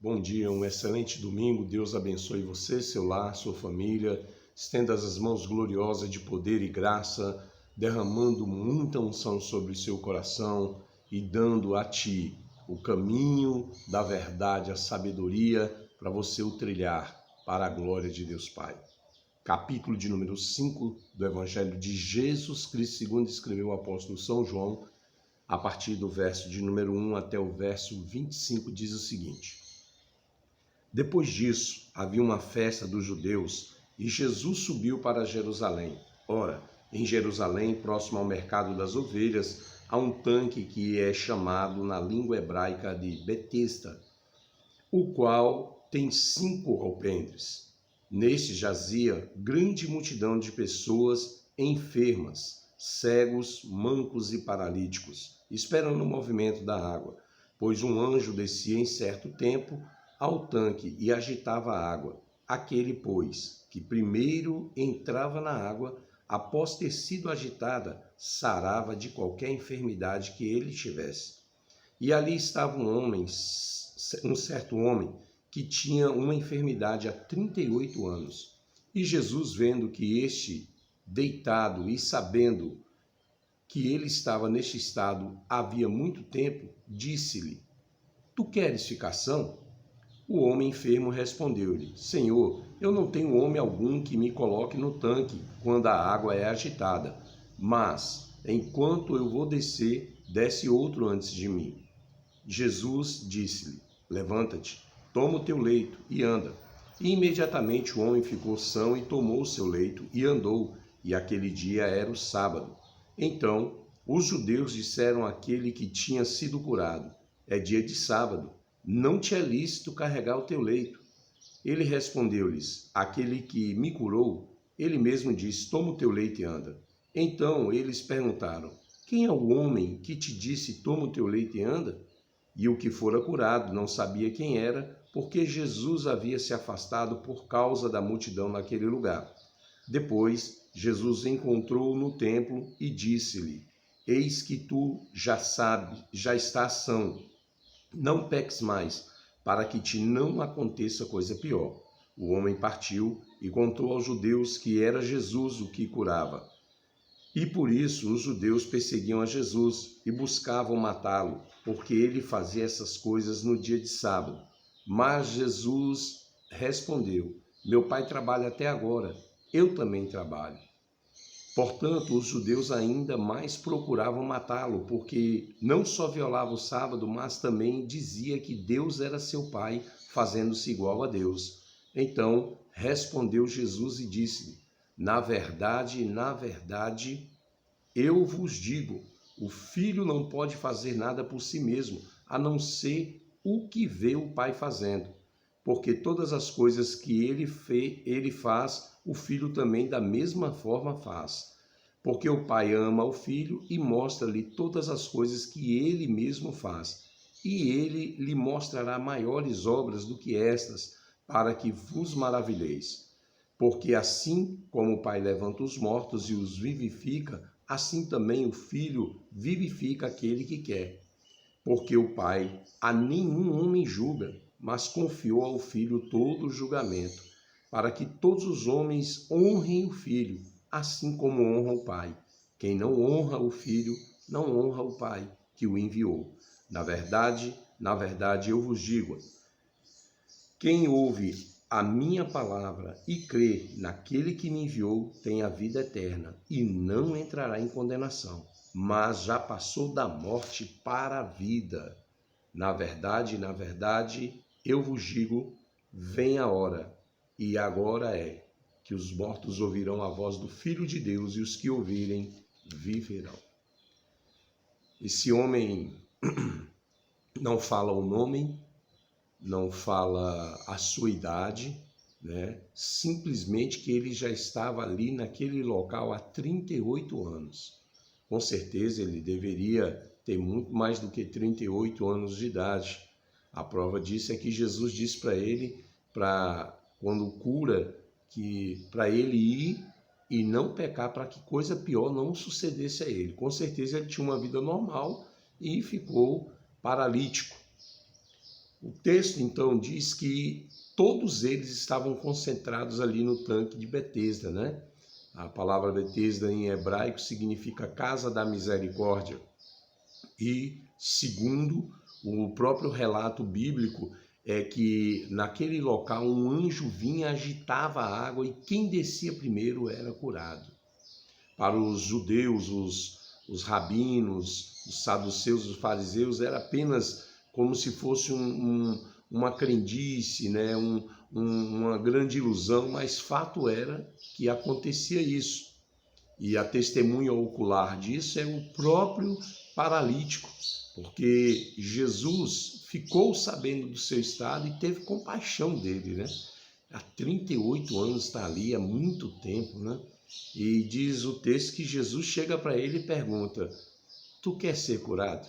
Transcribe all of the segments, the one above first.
Bom dia, um excelente domingo. Deus abençoe você, seu lar, sua família. Estenda as mãos gloriosas de poder e graça, derramando muita unção sobre o seu coração e dando a ti o caminho da verdade, a sabedoria para você o trilhar para a glória de Deus Pai. Capítulo de número 5 do Evangelho de Jesus Cristo, segundo escreveu o apóstolo São João, a partir do verso de número 1 até o verso 25, diz o seguinte: Depois disso, havia uma festa dos judeus e Jesus subiu para Jerusalém. Ora, em Jerusalém, próximo ao mercado das ovelhas, há um tanque que é chamado na língua hebraica de Betesda, o qual tem 5 alpendres. Neste jazia grande multidão de pessoas enfermas, cegos, mancos e paralíticos, esperando o movimento da água, pois um anjo descia em certo tempo ao tanque e agitava a água. Aquele, pois, que primeiro entrava na água, após ter sido agitada, sarava de qualquer enfermidade que ele tivesse. E ali estava um certo homem, que tinha uma enfermidade há 38 anos. E Jesus, vendo que este deitado e sabendo que ele estava neste estado havia muito tempo, disse-lhe: Tu queres ficar são? O homem enfermo respondeu-lhe: Senhor, eu não tenho homem algum que me coloque no tanque quando a água é agitada, mas, enquanto eu vou descer, desce outro antes de mim. Jesus disse-lhe: Levanta-te, toma o teu leito e anda. E imediatamente o homem ficou são e tomou o seu leito e andou, e aquele dia era o sábado. Então os judeus disseram àquele que tinha sido curado: É dia de sábado, não te é lícito carregar o teu leito. Ele respondeu-lhes: Aquele que me curou, ele mesmo disse: Toma o teu leito e anda. Então eles perguntaram: Quem é o homem que te disse: Toma o teu leito e anda? E o que fora curado não sabia quem era, porque Jesus havia se afastado por causa da multidão naquele lugar. Depois, Jesus encontrou-o no templo e disse-lhe: Eis que tu já estás são. Não peques mais, para que te não aconteça coisa pior. O homem partiu e contou aos judeus que era Jesus o que curava. E por isso os judeus perseguiam a Jesus e buscavam matá-lo, porque ele fazia essas coisas no dia de sábado. Mas Jesus respondeu: Meu Pai trabalha até agora, eu também trabalho. Portanto, os judeus ainda mais procuravam matá-lo, porque não só violava o sábado, mas também dizia que Deus era seu Pai, fazendo-se igual a Deus. Então respondeu Jesus e disse-lhe: na verdade, eu vos digo, o Filho não pode fazer nada por si mesmo, a não ser o que vê o Pai fazendo. Porque todas as coisas que ele faz, o Filho também da mesma forma faz. Porque o Pai ama o Filho e mostra-lhe todas as coisas que ele mesmo faz. E ele lhe mostrará maiores obras do que estas, para que vos maravilheis. Porque assim como o Pai levanta os mortos e os vivifica, assim também o Filho vivifica aquele que quer. Porque o Pai a nenhum homem julga, mas confiou ao Filho todo o julgamento, para que todos os homens honrem o Filho, assim como honram o Pai. Quem não honra o Filho, não honra o Pai que o enviou. Na verdade, eu vos digo, quem ouve a minha palavra e crê naquele que me enviou tem a vida eterna e não entrará em condenação, mas já passou da morte para a vida. Na verdade, eu vos digo, vem a hora, e agora é, que os mortos ouvirão a voz do Filho de Deus e os que ouvirem viverão. Esse homem não fala o nome, não fala a sua idade, né? Simplesmente que ele já estava ali naquele local há 38 anos. Com certeza ele deveria ter muito mais do que 38 anos de idade. A prova disso é que Jesus disse para ele, quando cura, que para ele ir e não pecar, para que coisa pior não sucedesse a ele. Com certeza ele tinha uma vida normal e ficou paralítico. O texto, então, diz que todos eles estavam concentrados ali no tanque de Betesda, né? A palavra Betesda em hebraico significa casa da misericórdia. E, segundo o próprio relato bíblico, é que naquele local um anjo vinha, agitava a água e quem descia primeiro era curado. Para os judeus, os rabinos, os saduceus, os fariseus, era apenas como se fosse uma crendice, né? Uma grande ilusão, mas fato era que acontecia isso. E a testemunha ocular disso é o próprio paralítico, porque Jesus ficou sabendo do seu estado e teve compaixão dele, né? Há 38 anos está ali, há muito tempo, né? E diz o texto que Jesus chega para ele e pergunta: tu quer ser curado?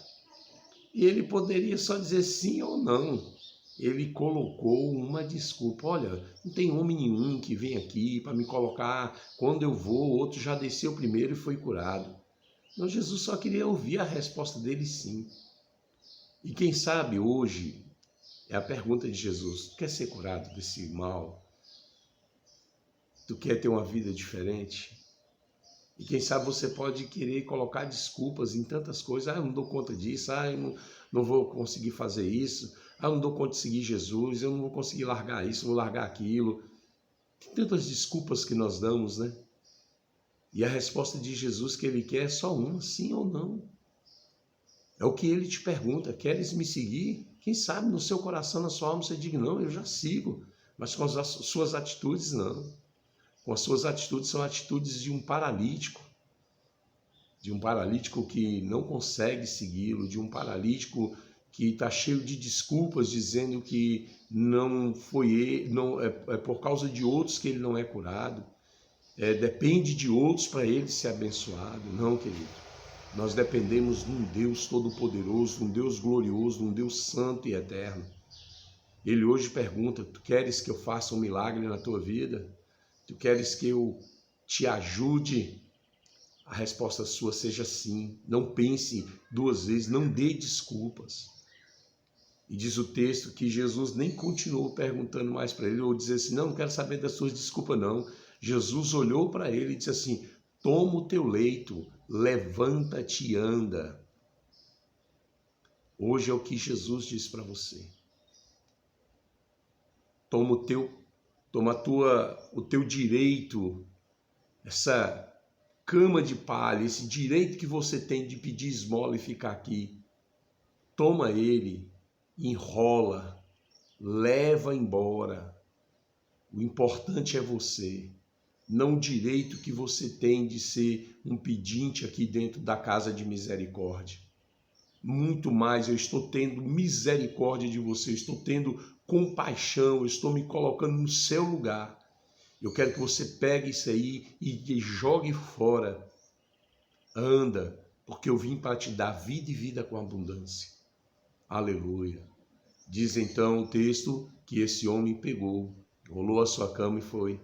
E ele poderia só dizer sim ou não. Ele colocou uma desculpa. Olha, não tem homem nenhum que vem aqui para me colocar. Quando eu vou, o outro já desceu primeiro e foi curado. Então Jesus só queria ouvir a resposta dele sim. E quem sabe hoje é a pergunta de Jesus: tu quer ser curado desse mal? Tu quer ter uma vida diferente? E quem sabe você pode querer colocar desculpas em tantas coisas. Eu não dou conta disso, eu não vou conseguir fazer isso, eu não dou conta de seguir Jesus, eu não vou conseguir largar isso, vou largar aquilo. Tem tantas desculpas que nós damos, né? E a resposta de Jesus que ele quer é só uma, sim ou não. É o que ele te pergunta: queres me seguir? Quem sabe no seu coração, na sua alma, você diga: não, eu já sigo, mas com as suas atitudes não. Com as suas atitudes são atitudes de um paralítico que não consegue segui-lo, de um paralítico que está cheio de desculpas, dizendo que não foi ele, não é por causa de outros que ele não é curado, depende de outros para ele ser abençoado. Não, querido, nós dependemos de um Deus todo-poderoso, de um Deus glorioso, de um Deus santo e eterno. Ele hoje pergunta: tu queres que eu faça um milagre na tua vida? Tu queres que eu te ajude? A resposta sua seja sim. Não pense duas vezes, não dê desculpas. E diz o texto que Jesus nem continuou perguntando mais para ele, ou dizer assim: não quero saber das suas desculpas não. Jesus olhou para ele e disse assim: toma o teu leito, levanta-te e anda. Hoje é o que Jesus diz para você. Toma o teu direito, essa cama de palha, esse direito que você tem de pedir esmola e ficar aqui. Toma ele, enrola, leva embora. O importante é você, não o direito que você tem de ser um pedinte aqui dentro da casa de misericórdia. Muito mais, eu estou tendo misericórdia de você, eu estou tendo compaixão, eu estou me colocando no seu lugar. Eu quero que você pegue isso aí e jogue fora. Anda, porque eu vim para te dar vida e vida com abundância. Aleluia. Diz então o texto que esse homem pegou, rolou a sua cama e foi.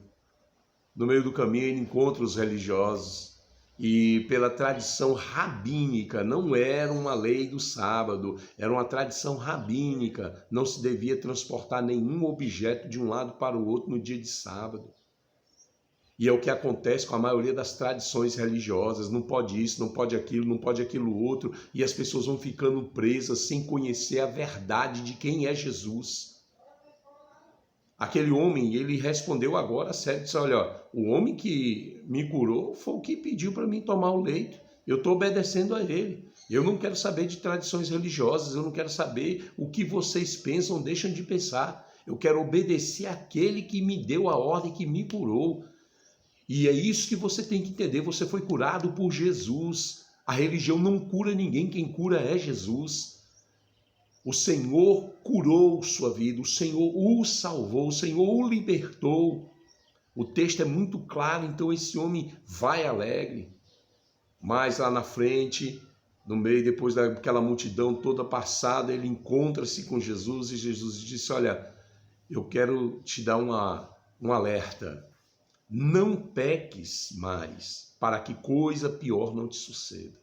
No meio do caminho ele encontra os religiosos. E pela tradição rabínica, não era uma lei do sábado, era uma tradição rabínica, não se devia transportar nenhum objeto de um lado para o outro no dia de sábado. E é o que acontece com a maioria das tradições religiosas: não pode isso, não pode aquilo outro, e as pessoas vão ficando presas sem conhecer a verdade de quem é Jesus. Aquele homem, ele respondeu agora sério, disse: olha, o homem que me curou foi o que pediu para mim tomar o leito, eu estou obedecendo a ele. Eu não quero saber de tradições religiosas, eu não quero saber o que vocês pensam, deixam de pensar. Eu quero obedecer àquele que me deu a ordem, que me curou. E é isso que você tem que entender: você foi curado por Jesus. A religião não cura ninguém, quem cura é Jesus. O Senhor curou sua vida, o Senhor o salvou, o Senhor o libertou. O texto é muito claro, então esse homem vai alegre. Mas lá na frente, no meio, depois daquela multidão toda passada, ele encontra-se com Jesus e Jesus disse: olha, eu quero te dar um alerta. Não peques mais, para que coisa pior não te suceda.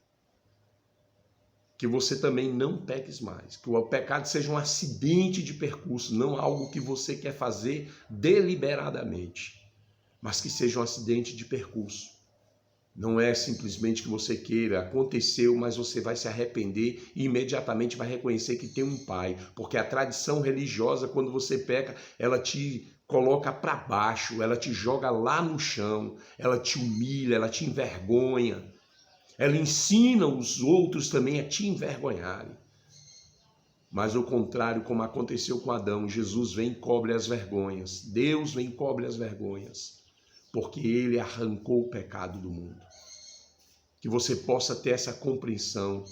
que você também não peques mais, que o pecado seja um acidente de percurso, não algo que você quer fazer deliberadamente, mas que seja um acidente de percurso. Não é simplesmente que você queira, aconteceu, mas você vai se arrepender e imediatamente vai reconhecer que tem um pai, porque a tradição religiosa, quando você peca, ela te coloca para baixo, ela te joga lá no chão, ela te humilha, ela te envergonha, ela ensina os outros também a te envergonharem. Mas ao contrário, como aconteceu com Adão, Jesus vem e cobre as vergonhas, Deus vem e cobre as vergonhas, porque ele arrancou o pecado do mundo. Que você possa ter essa compreensão.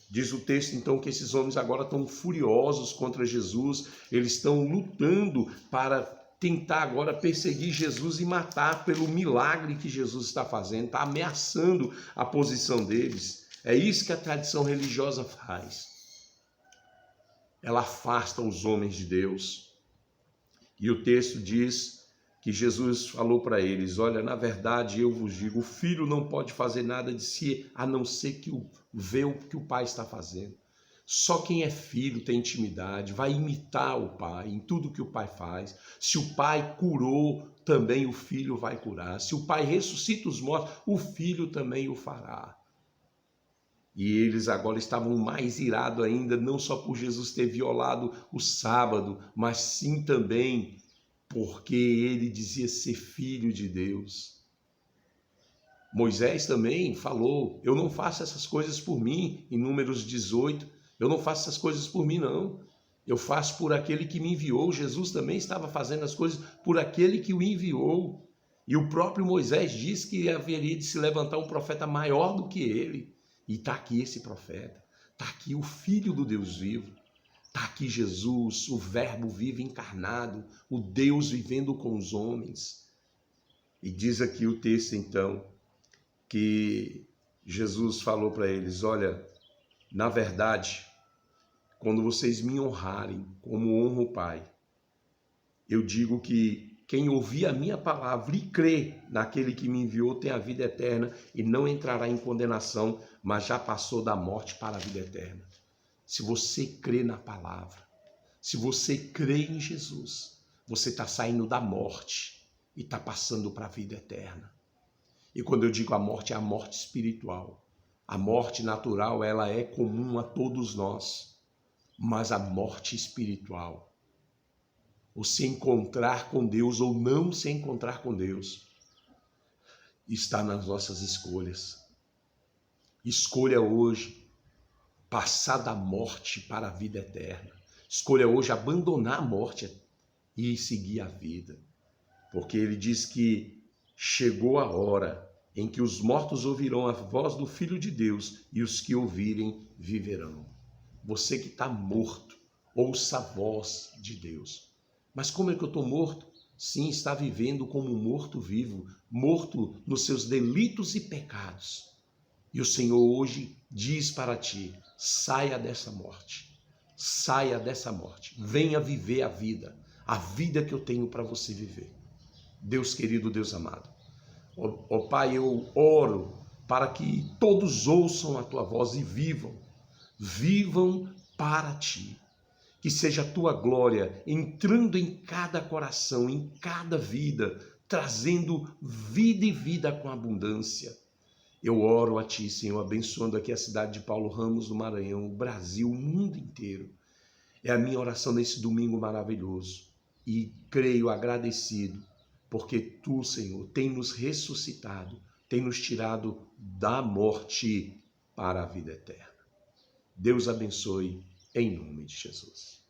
Diz o texto então que esses homens agora estão furiosos contra Jesus, eles estão lutando para tentar agora perseguir Jesus e matar pelo milagre que Jesus está fazendo, está ameaçando a posição deles. É isso que a tradição religiosa faz. Ela afasta os homens de Deus. E o texto diz que Jesus falou para eles: olha, na verdade eu vos digo, o filho não pode fazer nada de si, a não ser que vê o que o pai está fazendo. Só quem é filho tem intimidade, vai imitar o pai em tudo que o pai faz. Se o pai curou, também o filho vai curar. Se o pai ressuscita os mortos, o filho também o fará. E eles agora estavam mais irados ainda, não só por Jesus ter violado o sábado, mas sim também porque ele dizia ser filho de Deus. Moisés também falou: eu não faço essas coisas por mim, em Números 18, eu não faço essas coisas por mim não, eu faço por aquele que me enviou. Jesus também estava fazendo as coisas por aquele que o enviou. E o próprio Moisés disse que haveria de se levantar um profeta maior do que ele. E está aqui esse profeta, está aqui o Filho do Deus vivo, está aqui Jesus, o Verbo vivo encarnado, o Deus vivendo com os homens. E diz aqui o texto então, que Jesus falou para eles: olha, na verdade, quando vocês me honrarem como honro o Pai, eu digo que quem ouvir a minha palavra e crê naquele que me enviou tem a vida eterna e não entrará em condenação, mas já passou da morte para a vida eterna. Se você crê na palavra, se você crê em Jesus, você está saindo da morte e está passando para a vida eterna. E quando eu digo a morte, é a morte espiritual. A morte natural, ela é comum a todos nós, mas a morte espiritual, o se encontrar com Deus ou não se encontrar com Deus, está nas nossas escolhas. Escolha hoje passar da morte para a vida eterna. Escolha hoje abandonar a morte e seguir a vida. Porque ele diz que chegou a hora em que os mortos ouvirão a voz do Filho de Deus e os que ouvirem viverão. Você que está morto, ouça a voz de Deus. Mas como é que eu estou morto? Sim, está vivendo como um morto vivo, morto nos seus delitos e pecados. E o Senhor hoje diz para ti: saia dessa morte, saia dessa morte, venha viver a vida que eu tenho para você viver. Deus querido, Deus amado, ó Pai, eu oro para que todos ouçam a tua voz e vivam para ti. Que seja a tua glória entrando em cada coração, em cada vida, trazendo vida e vida com abundância. Eu oro a ti, Senhor, abençoando aqui a cidade de Paulo Ramos, do Maranhão, o Brasil, o mundo inteiro. É a minha oração nesse domingo maravilhoso. E creio agradecido, porque tu, Senhor, tem nos ressuscitado, tem nos tirado da morte para a vida eterna. Deus abençoe, em nome de Jesus.